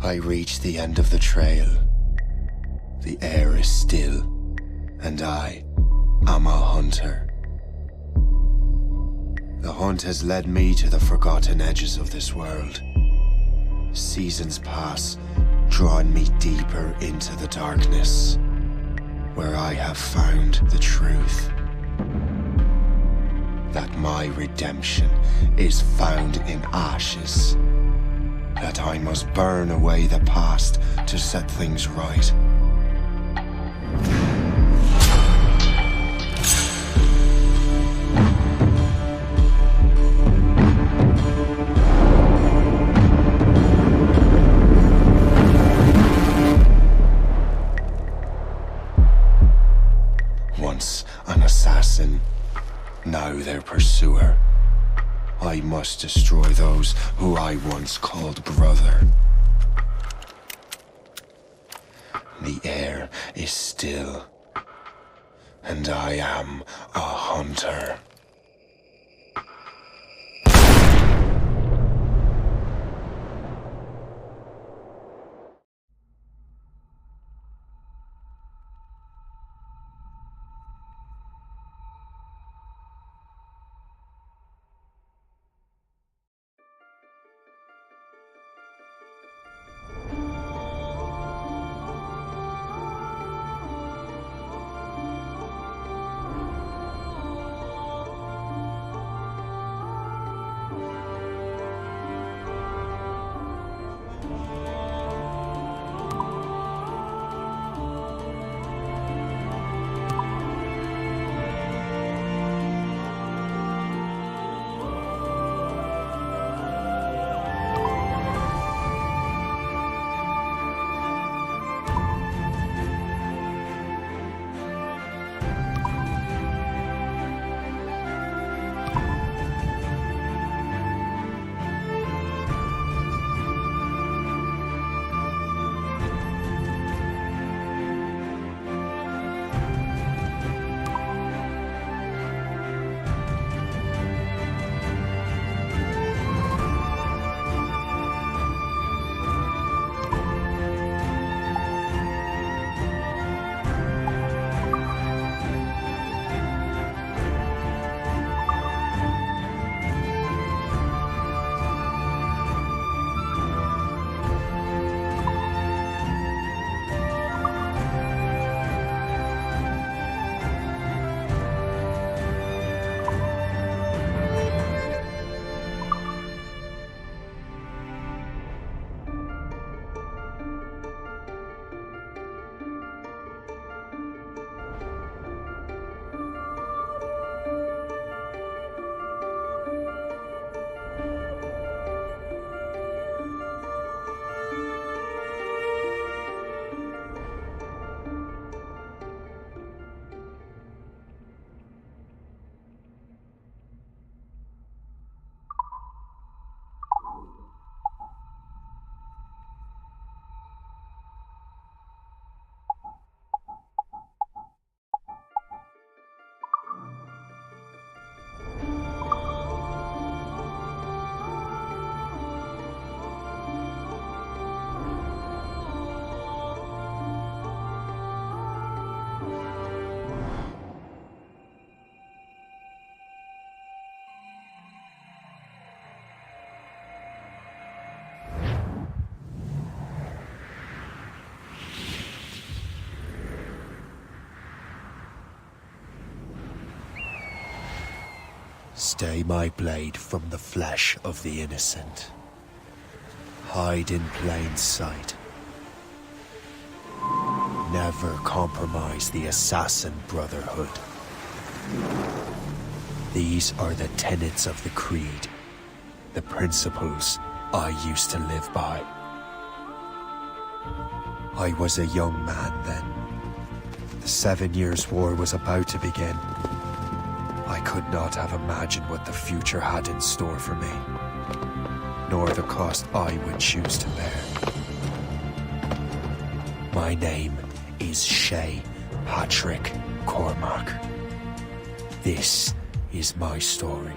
I reach the end of the trail. The air is still, and I am a hunter. The hunt has led me to the forgotten edges of this world. Seasons pass, drawing me deeper into the darkness, where I have found the truth. That my redemption is found in ashes. That I must burn away the past to set things right. Once an assassin, now their pursuer. I must destroy those who I once called brother. The air is still, and I am a hunter. Stay my blade from the flesh of the innocent. Hide in plain sight. Never compromise the assassin brotherhood. These are the tenets of the creed, the principles I used to live by. I was a young man then. The 7 Years' War was about to begin. I could not have imagined what the future had in store for me, nor the cost I would choose to bear. My name is Shay Patrick Cormac. This is my story.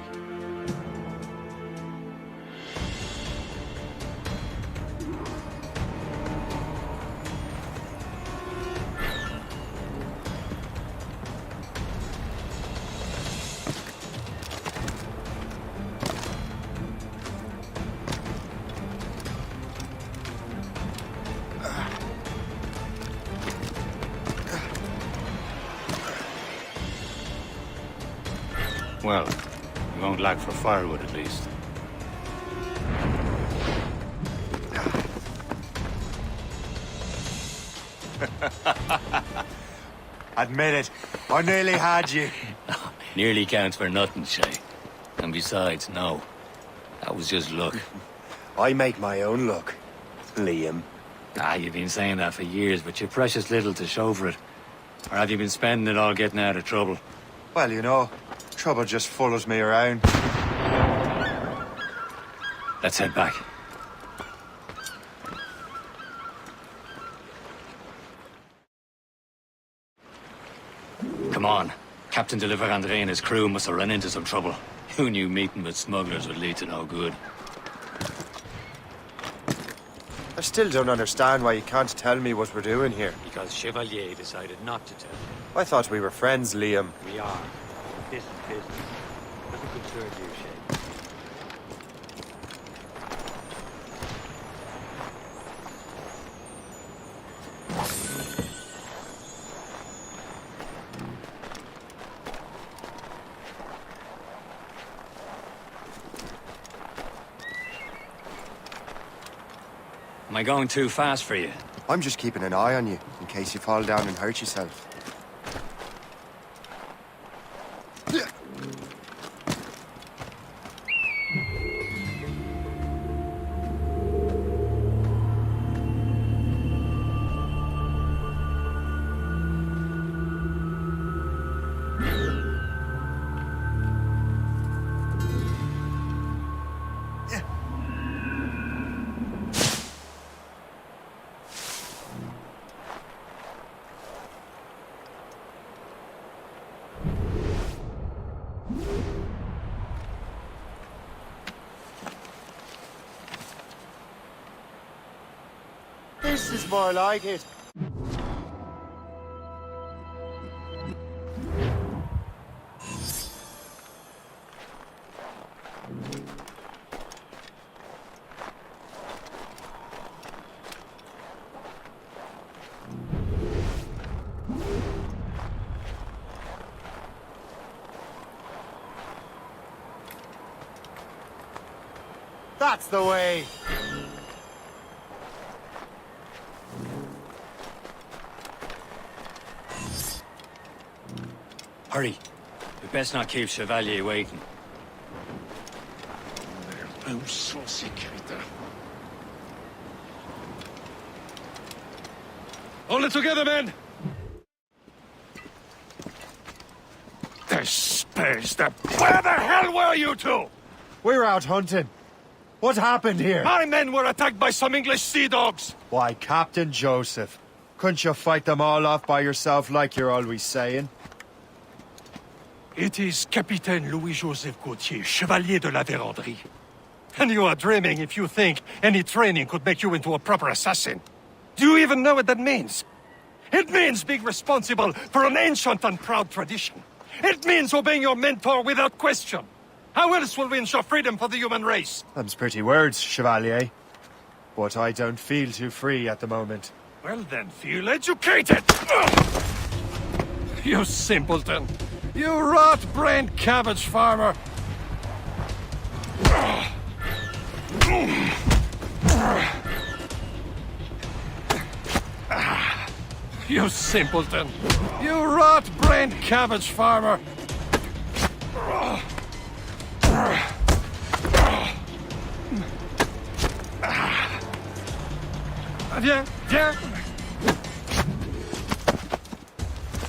Well, we won't lack for firewood at least. Admit it, I nearly had you. Nearly counts for nothing, Shay. And besides, no. That was just luck. I make my own luck, Liam. You've been saying that for years, but you're precious little to show for it. Or have you been spending it all getting out of trouble? Well, you know, trouble just follows me around. Let's head back. Come on. Captain de Andre and his crew must have run into some trouble. Who knew meeting with smugglers would lead to no good? I still don't understand why you can't tell me what we're doing here. Because Chevalier decided not to tell you. I thought we were friends, Liam. We are. This is business. Nothing concerned you, Shay. Am I going too fast for you? I'm just keeping an eye on you, in case you fall down and hurt yourself. This is more like it. That's the way. Hurry. We best not keep Chevalier waiting. Où sont ces crétins? Hold it together, men! The space, Where the hell were you two? We were out hunting. What happened here? My men were attacked by some English sea dogs. Why, Captain Joseph, couldn't you fight them all off by yourself like you're always saying? It is Capitaine Louis-Joseph Gauthier, Chevalier de la Vérendrye. And you are dreaming if you think any training could make you into a proper assassin. Do you even know what that means? It means being responsible for an ancient and proud tradition. It means obeying your mentor without question. How else will we ensure freedom for the human race? Them's pretty words, Chevalier. But I don't feel too free at the moment. Well then, feel educated! Ugh! You simpleton. You rot-brained cabbage farmer. You simpleton. You rot-brained cabbage farmer. Viens, viens.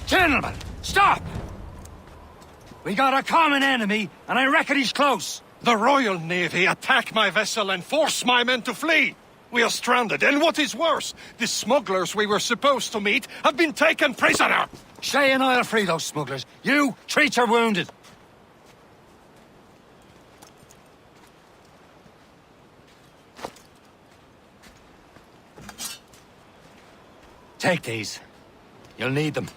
Gentlemen, stop! We got a common enemy, and I reckon he's close. The Royal Navy attack my vessel and force my men to flee. We are stranded, and what is worse, the smugglers we were supposed to meet have been taken prisoner. Shay and I'll free those smugglers. You, treat your wounded. Take these. You'll need them.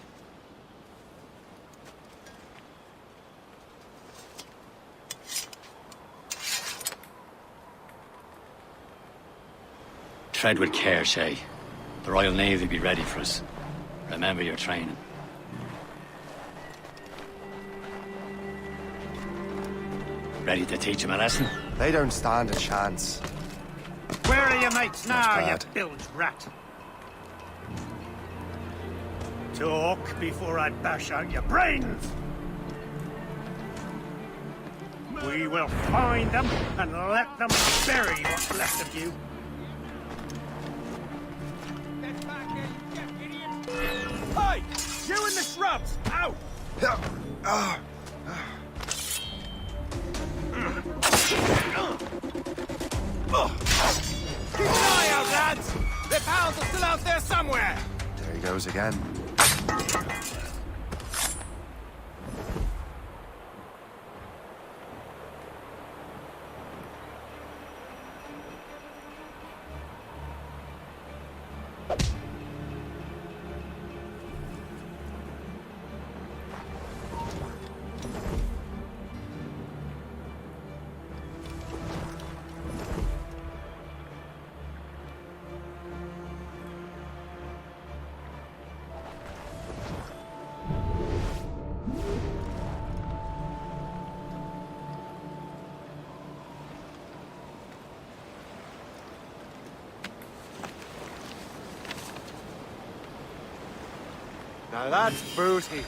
Tread with care, Shay. The Royal Navy will be ready for us. Remember your training. Ready to teach him a lesson? They don't stand a chance. Where are your mates now, you bad. bilge rat? Talk before I bash out your brains! We will find them and let them bury what's left of you. Get back here, you idiot! Hey! You in the shrubs! Out! Keep an eye out, lads! Their pals are still out there somewhere! There he goes again. Now that's booty.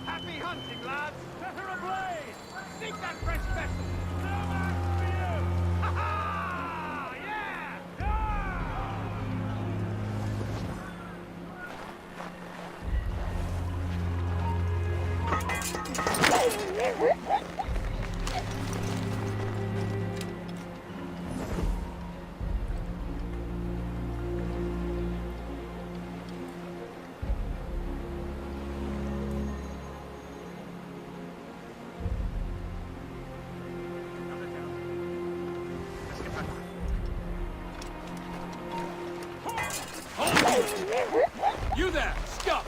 Happy hunting, lads! Set her ablaze! Seek that fresh vessel! No marks for you! Ha ha! Yeah! You there! Stop!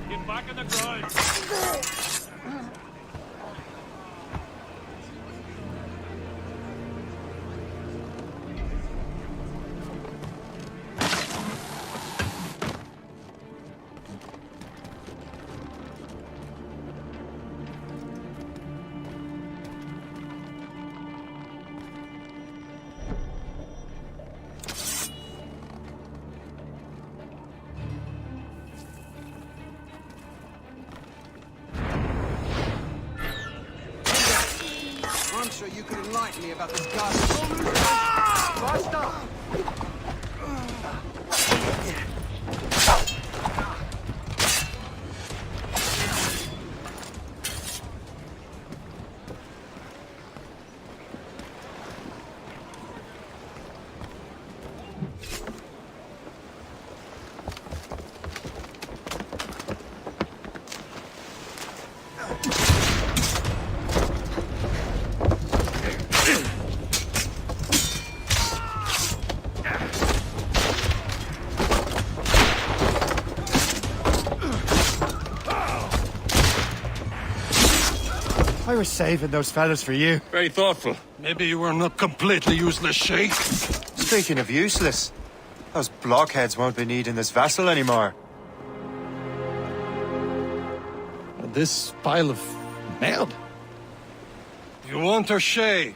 Get back in the grind! I'm sure you could enlighten me about this garbage. Faster! I was saving those fellas for you. Very thoughtful. Maybe you were not completely useless, Shay. Speaking of useless, those blockheads won't be needing this vessel anymore. This pile of merde? You want her, Shay?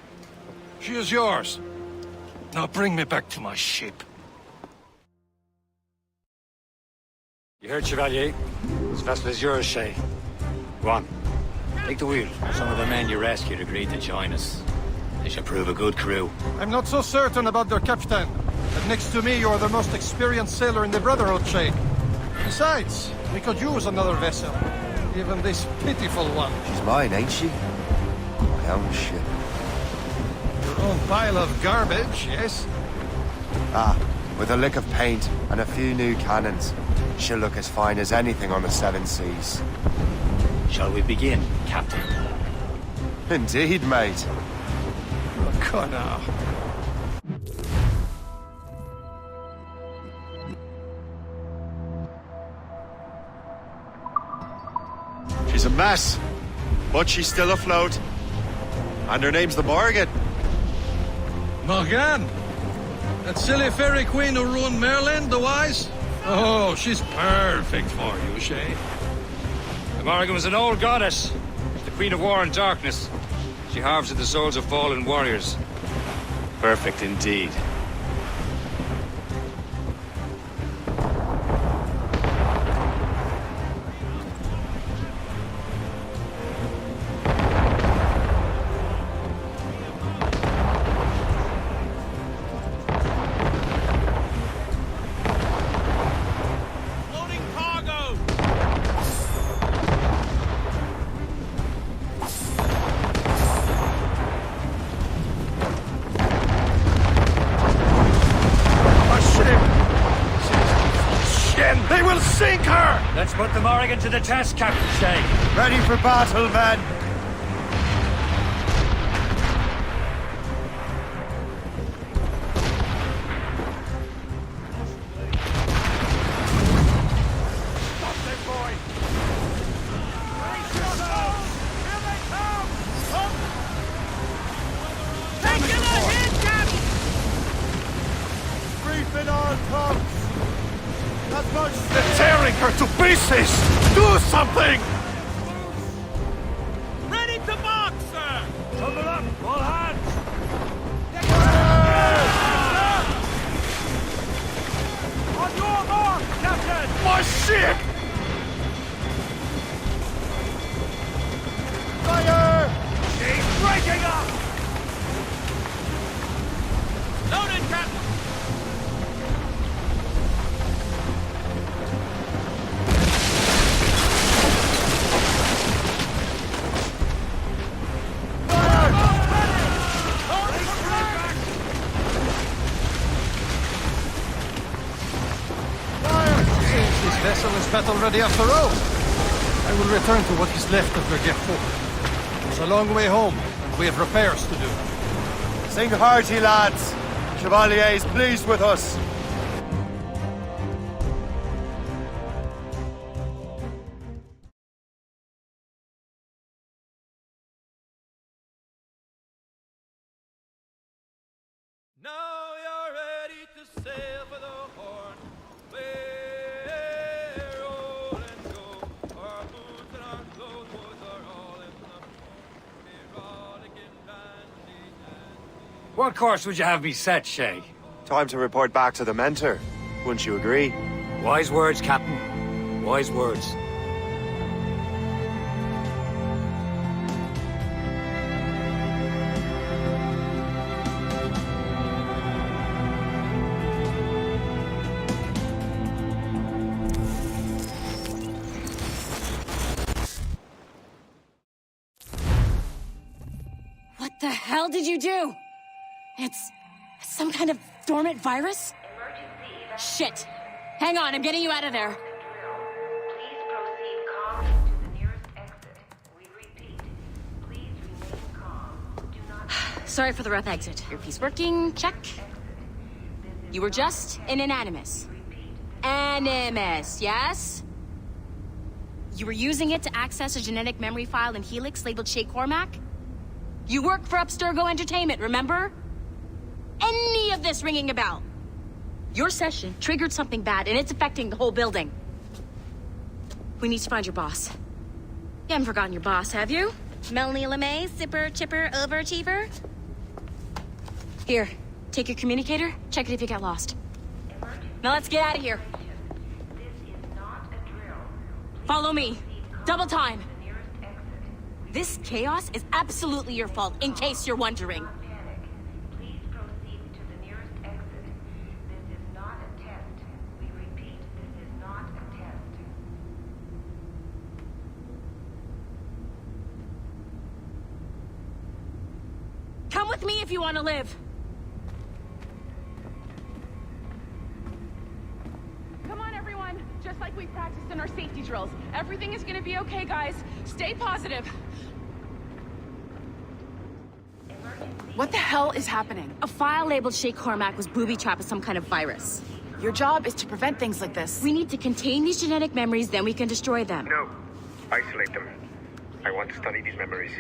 She is yours. Now bring me back to my ship. You heard, Chevalier? This vessel is yours, Shay. Go on. Take the wheel. Some of the men you rescued agreed to join us. They should prove a good crew. I'm not so certain about their captain. But next to me, you are the most experienced sailor in the Brotherhood, Shay. Besides, we could use another vessel. Even this pitiful one. She's mine, ain't she? My own ship. Your own pile of garbage, yes? Ah, with a lick of paint and a few new cannons, she'll look as fine as anything on the seven seas. Shall we begin, Captain? Indeed, mate. Connor. She's a mess, but she's still afloat. And her name's the Morgan. Morgan? That silly fairy queen who ruined Merlin, the wise? Oh, she's perfect for you, Shay. The Morrigan was an old goddess, the queen of war and darkness. She harvested the souls of fallen warriors. Perfect indeed. Loading cargo! A ship! Shit! They will sink her! Let's put the Morrigan to the test, Captain Shay. Ready for battle, men! Stop them, boy! Raise yourselves! Here they come! Up! Taking a hit, Captain! Reefing all tops! That's much... They're tearing her to pieces! Do something! Ready to mark, sir! Tumble up, all hands! On your mark, Captain! My ship! Fire! She's breaking up! Loaded, Captain! Seems this vessel is battle ready after all. I will return to what is left of the GeForce. It's a long way home, and we have repairs to do. Sing hearty, lads! Chevalier is pleased with us. Now you're ready to sail for the Horn. We're roll and go. Our boots and our clothes are all in the port. We're rollicking dandy dandy. What course would you have me set, Shay? Time to report back to the mentor. Wouldn't you agree? Wise words, Captain. Wise words. What the hell did you do? It's some kind of dormant virus? Shit. Hang on, I'm getting you out of there. Please proceed calmly to the nearest exit. We repeat, please remain calm. Do not Sorry for the rough exit. Earpiece working, check. You were just in an animus. Animus, yes? You were using it to access a genetic memory file in Helix labeled Shay Cormac? You work for Abstergo Entertainment, remember? Any of this ringing a bell? Your session triggered something bad, and it's affecting the whole building. We need to find your boss. You haven't forgotten your boss, have you? Melanie LeMay, zipper, chipper, overachiever? Here, take your communicator, check it if you get lost. Now let's get out of here. This is not a drill. Follow me. Double time. The nearest exit. This chaos is absolutely your fault, in case you're wondering. Don't panic. Please proceed to the nearest exit. This is not a test. We repeat, this is not a test. Come with me if you want to live. Come on, everyone. Just like we practiced in our safety drills. Everything is gonna be okay, guys. Stay positive. What the hell is happening? A file labeled Shay Cormac was booby-trapped with some kind of virus. Your job is to prevent things like this. We need to contain these genetic memories, then we can destroy them. No. Isolate them. I want to study these memories.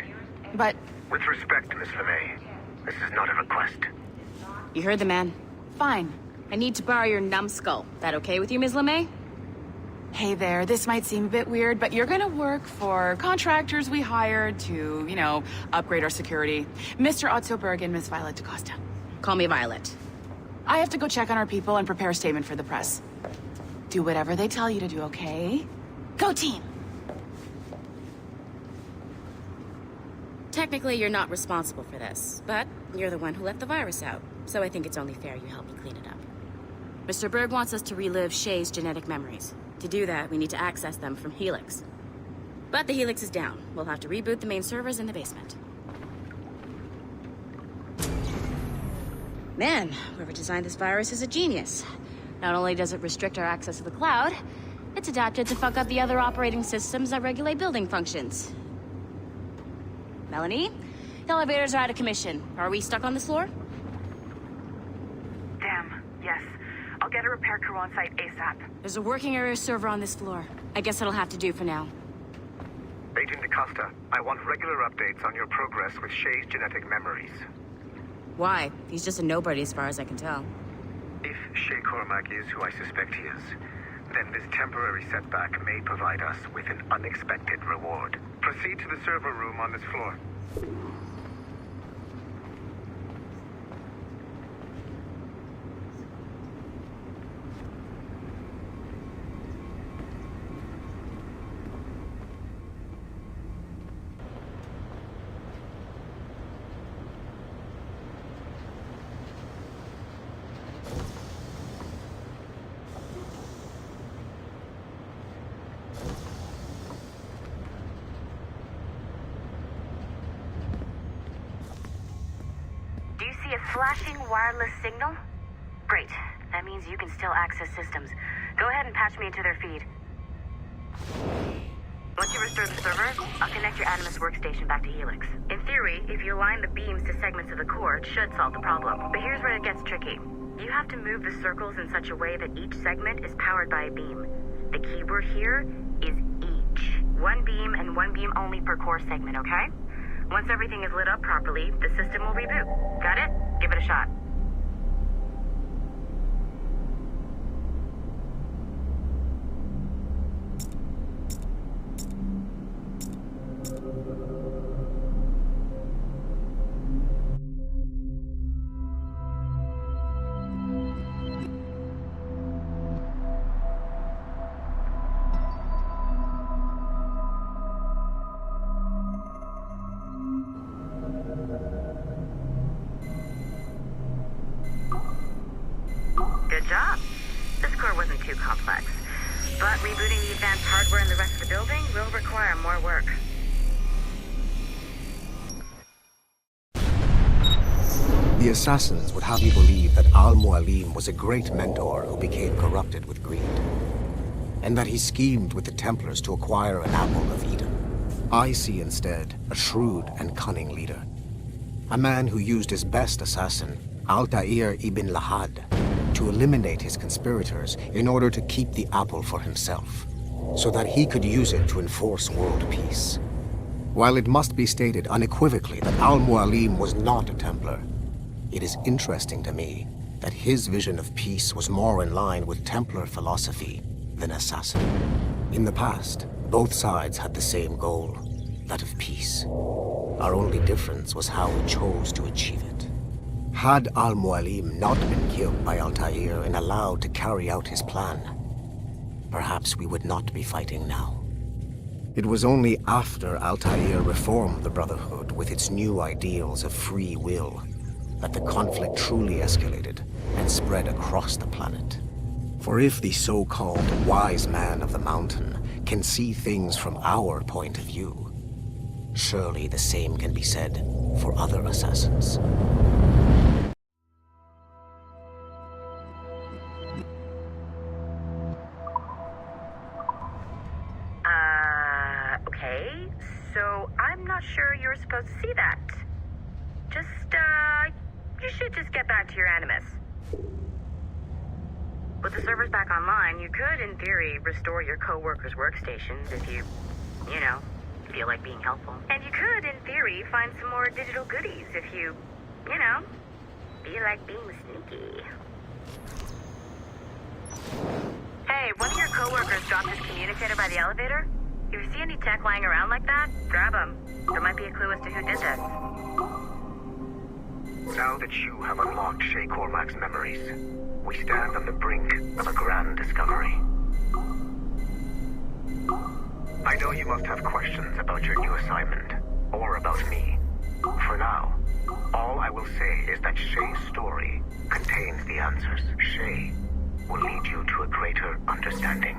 But With respect, Miss LeMay, this is not a request. You heard the man. fine. I need to borrow your numbskull. That okay with you, Ms. LeMay? Hey there, this might seem a bit weird, but you're gonna work for contractors we hired to, you know, upgrade our security. Mr. Otto Berg and Miss Violet DaCosta. Call me Violet. I have to go check on our people and prepare a statement for the press. Do whatever they tell you to do, okay? Go team! Technically, you're not responsible for this, but you're the one who let the virus out, so I think it's only fair you help me clean it up. Mr. Berg wants us to relive Shay's genetic memories. To do that, we need to access them from Helix. But the Helix is down. We'll have to reboot the main servers in the basement. Man, whoever designed this virus is a genius. Not only does it restrict our access to the cloud, it's adapted to fuck up the other operating systems that regulate building functions. Melanie, the elevators are out of commission. Are we stuck on this floor? Damn, yes. I'll get a repair crew on site ASAP. There's a working area server on this floor. I guess it'll have to do for now. Agent DaCosta, I want regular updates on your progress with Shay's genetic memories. Why? He's just a nobody as far as I can tell. If Shay Cormac is who I suspect he is, then this temporary setback may provide us with an unexpected reward. Proceed to the server room on this floor. Do you see a flashing wireless signal? Great. That means you can still access systems. Go ahead and patch me into their feed. Once you restore the server, I'll connect your Animus workstation back to Helix. In theory, if you align the beams to segments of the core, it should solve the problem. But here's where it gets tricky. You have to move the circles in such a way that each segment is powered by a beam. The keyword here is each. One beam and one beam only per core segment, okay? Once everything is lit up properly, the system will reboot. Got it? Give it a shot. Good job. This core wasn't too complex. But rebooting the advanced hardware in the rest of the building will require more work. The assassins would have you believe that Al-Mualim was a great mentor who became corrupted with greed, and that he schemed with the Templars to acquire an apple of Eden. I see instead a shrewd and cunning leader, a man who used his best assassin, Altair ibn Lahad, to eliminate his conspirators in order to keep the apple for himself. so that he could use it to enforce world peace. While it must be stated unequivocally that Al-Mualim was not a Templar, it is interesting to me that his vision of peace was more in line with Templar philosophy than Assassin. In the past, both sides had the same goal, that of peace. Our only difference was how we chose to achieve it. Had Al-Mualim not been killed by Altair and allowed to carry out his plan, perhaps we would not be fighting now. It was only after Altair reformed the Brotherhood with its new ideals of free will that the conflict truly escalated and spread across the planet. For if the so-called wise man of the mountain can see things from our point of view, surely the same can be said for other assassins. Okay, so I'm not sure you're supposed to see that. You should just get back to your Animus. With the servers back online, you could, in theory, restore your co-workers' workstations if you feel like being helpful. And you could, in theory, find some more digital goodies if you feel like being sneaky. Hey, one of your co-workers dropped his communicator by the elevator. If you see any tech lying around like that, grab them. There might be a clue as to who did this. Now that you have unlocked Shay Cormac's memories, we stand on the brink of a grand discovery. I know you must have questions about your new assignment, or about me. For now, all I will say is that Shay's story contains the answers. Shay will lead you to a greater understanding.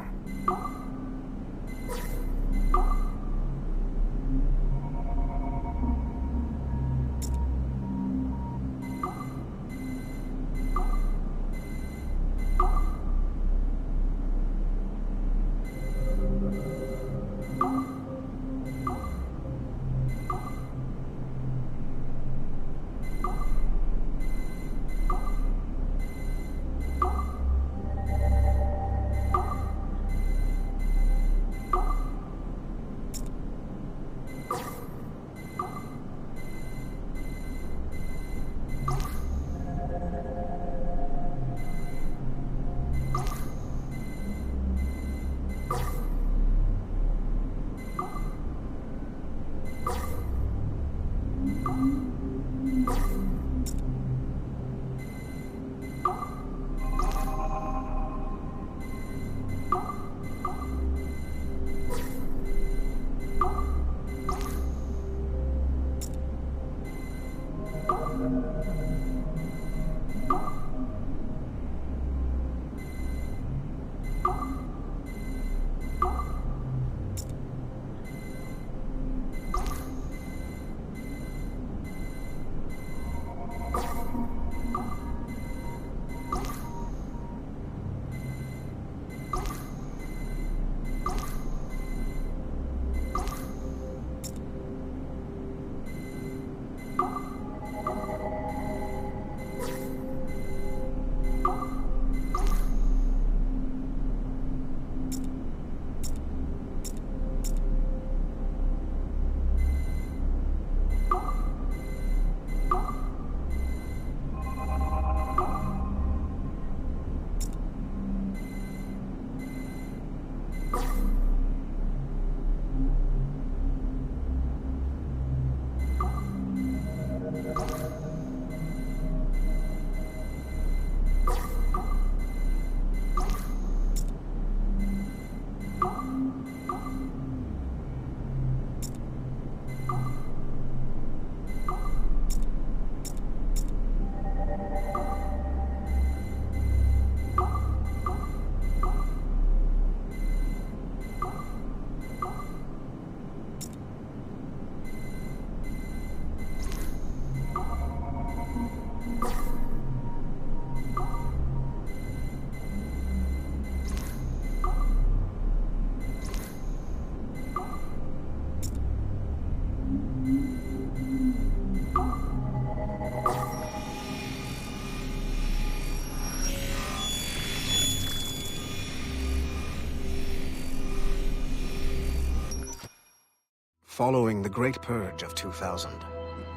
Following the Great Purge of 2000,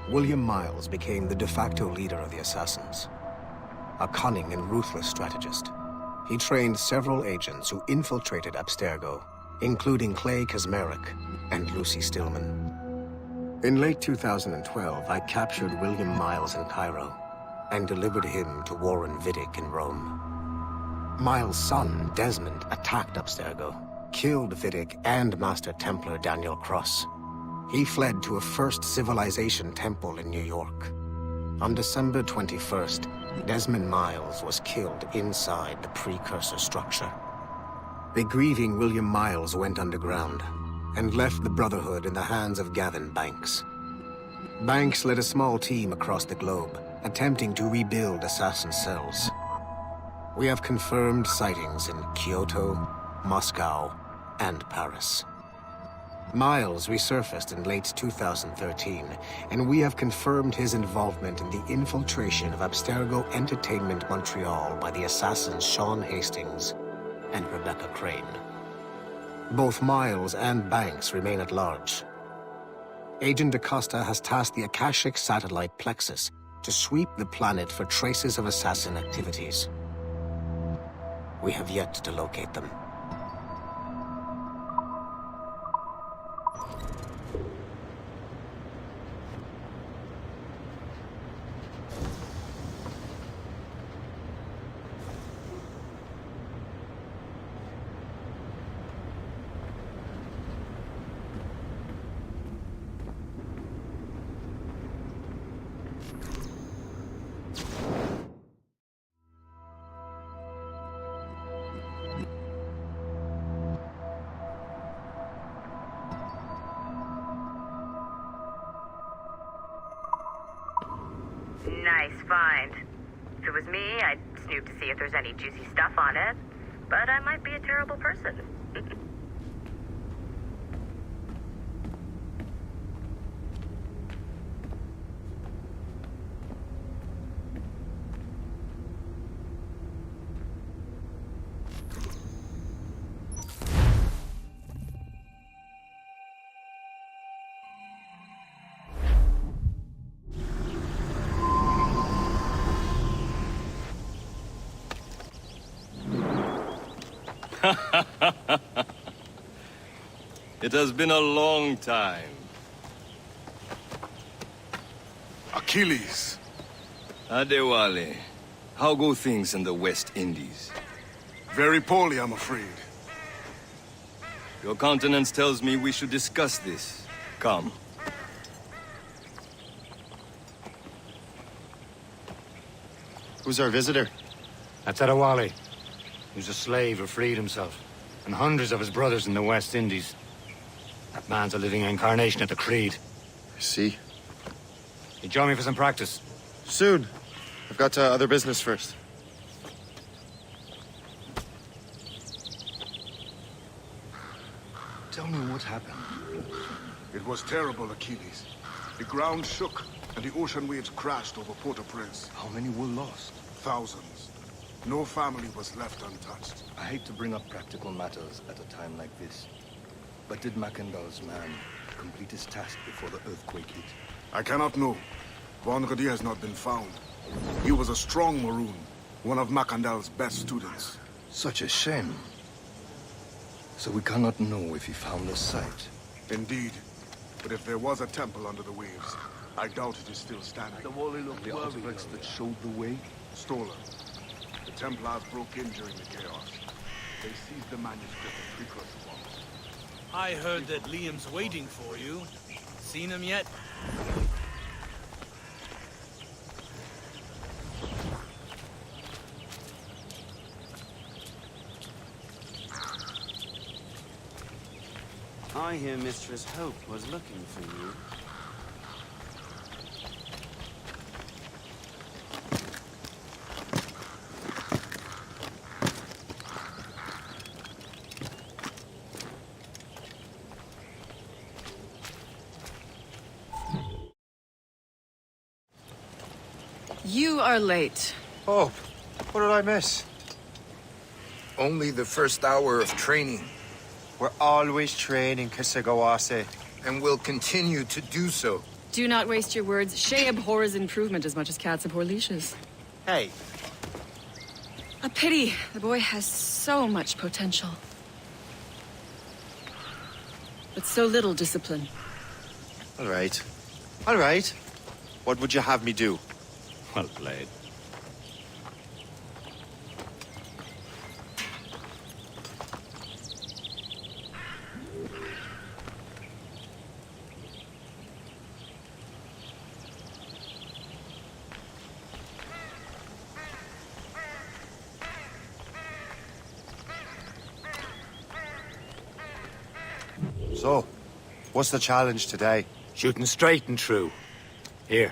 William Miles became the de facto leader of the Assassins. A cunning and ruthless strategist, he trained several agents who infiltrated Abstergo, including Clay Kazmarek and Lucy Stillman. In late 2012, I captured William Miles in Cairo and delivered him to Warren Vidic in Rome. Miles' son, Desmond, attacked Abstergo, killed Vidic and Master Templar Daniel Cross. He fled to a First Civilization temple in New York. On December 21st, Desmond Miles was killed inside the precursor structure. The grieving William Miles went underground and left the Brotherhood in the hands of Gavin Banks. Banks led a small team across the globe, attempting to rebuild assassin cells. We have confirmed sightings in Kyoto, Moscow, and Paris. Miles resurfaced in late 2013, and we have confirmed his involvement in the infiltration of Abstergo Entertainment Montreal by the assassins Sean Hastings and Rebecca Crane. Both Miles and Banks remain at large. Agent DaCosta has tasked the Akashic satellite Plexus to sweep the planet for traces of assassin activities. We have yet to locate them. Nice find. If it was me, I'd snoop to see if there's any juicy stuff on it. But I might be a terrible person. It has been a long time. Achilles. Adewale, how go things in the West Indies? Very poorly, I'm afraid. Your countenance tells me we should discuss this. Come. Who's our visitor? That's Adewale. He was a slave who freed himself, and hundreds of his brothers in the West Indies. That man's a living incarnation of the Creed. I see. You join me for some practice? Soon. I've got other business first. Tell me what happened. It was terrible, Achilles. The ground shook, and the ocean waves crashed over Port-au-Prince. How many were lost? Thousands. No family was left untouched. I hate to bring up practical matters at a time like this. But did Macandal's man complete his task before the earthquake hit? I cannot know. Vonredi has not been found. He was a strong Maroon, one of Macandal's best students. Such a shame. So we cannot know if he found the site. Indeed. But if there was a temple under the waves, I doubt it is still standing. The artifacts that showed the way? Stolen. The Templars broke in during the chaos. They seized the manuscript of precursor bombs. I heard that Liam's waiting for you. Seen him yet? I hear Mistress Hope was looking for you. You are late. Oh, what did I miss? Only the first hour of training. We're always training, Kisagawase. and will continue to do so. Do not waste your words. Shay abhors improvement as much as cats abhor leashes. Hey, A pity. The boy has so much potential. But so little discipline. all right. All right. What would you have me do? Well played. So, what's the challenge today? Shooting straight and true. Here,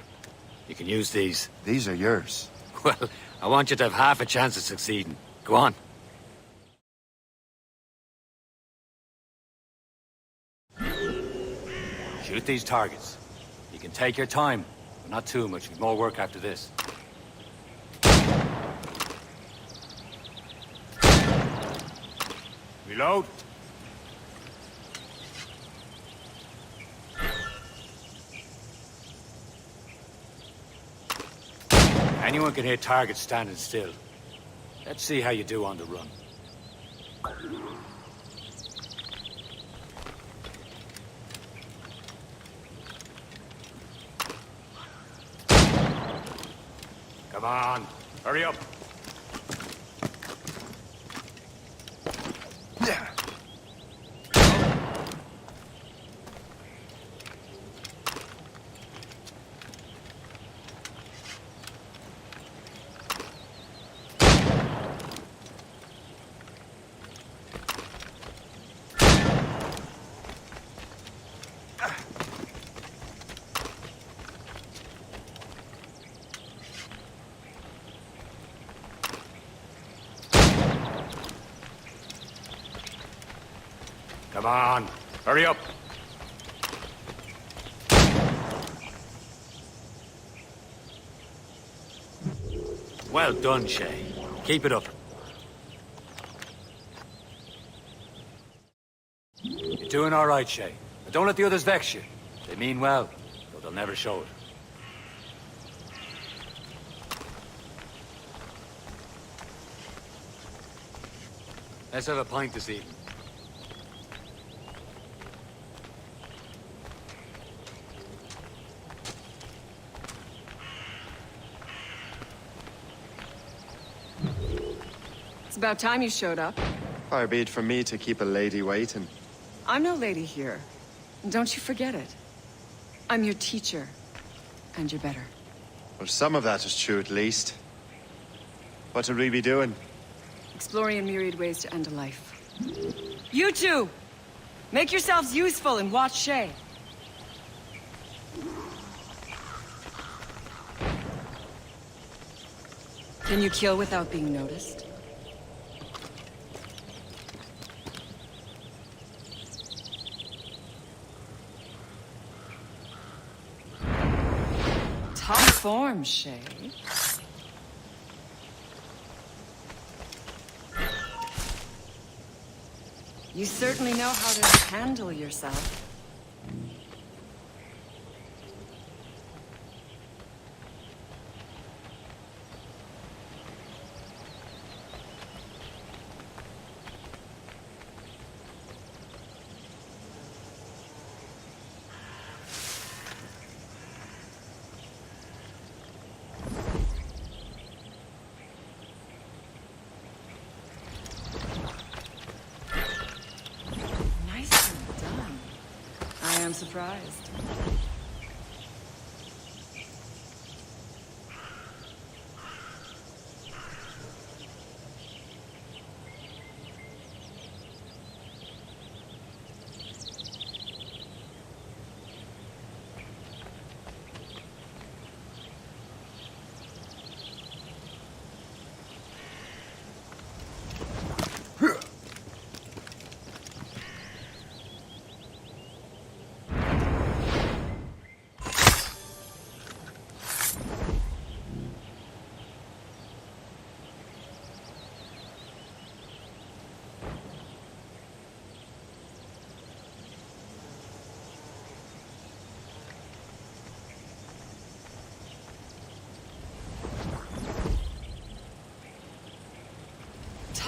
you can use these. These are yours. Well, I want you to have half a chance of succeeding. Go on. Shoot these targets. You can take your time, but not too much. We've more work after this. Reload. Anyone can hit targets standing still. Let's see how you do on the run. Come on, hurry up. Come on, hurry up. Well done, Shay. Keep it up. You're doing all right, Shay. But don't let the others vex you. They mean well, though they'll never show it. Let's have a pint this evening. It's about time you showed up. Far be it from me to keep a lady waiting. I'm no lady here. And don't you forget it. I'm your teacher. And you're better. Well, some of that is true at least. What would we be doing? Exploring a myriad ways to end a life. You two! Make yourselves useful and watch Shay. Can you kill without being noticed? Top form, Shay. You certainly know how to handle yourself. I'm surprised.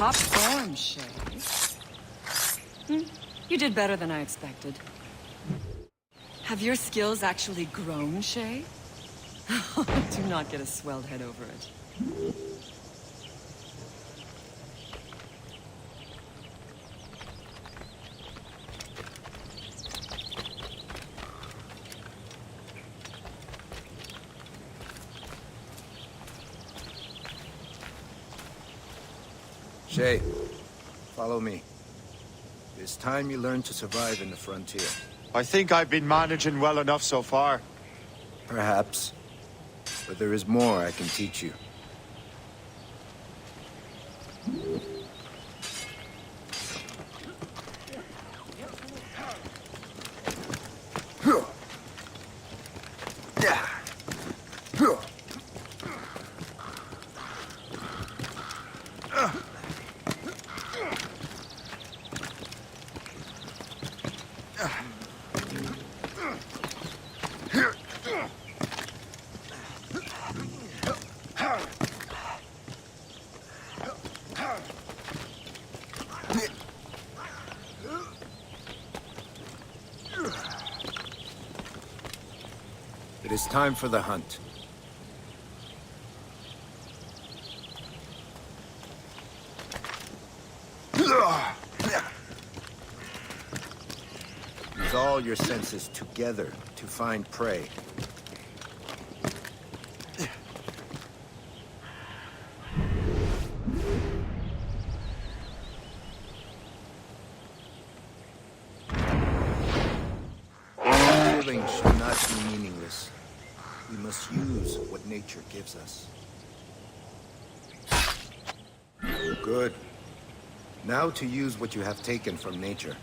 top form, Shay. You did better than I expected. Have your skills actually grown, Shay? Do not get a swelled head over it. Shay, follow me. It's time you learn to survive in the frontier. I think I've been managing well enough so far. Perhaps. But there is more I can teach you. It is time for the hunt. Use all your senses together to find prey. Killing should not be meaningless. We must use what nature gives us. Good. Now to use what you have taken from nature.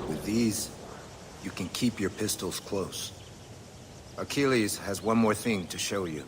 With these, you can keep your pistols close. Achilles has one more thing to show you.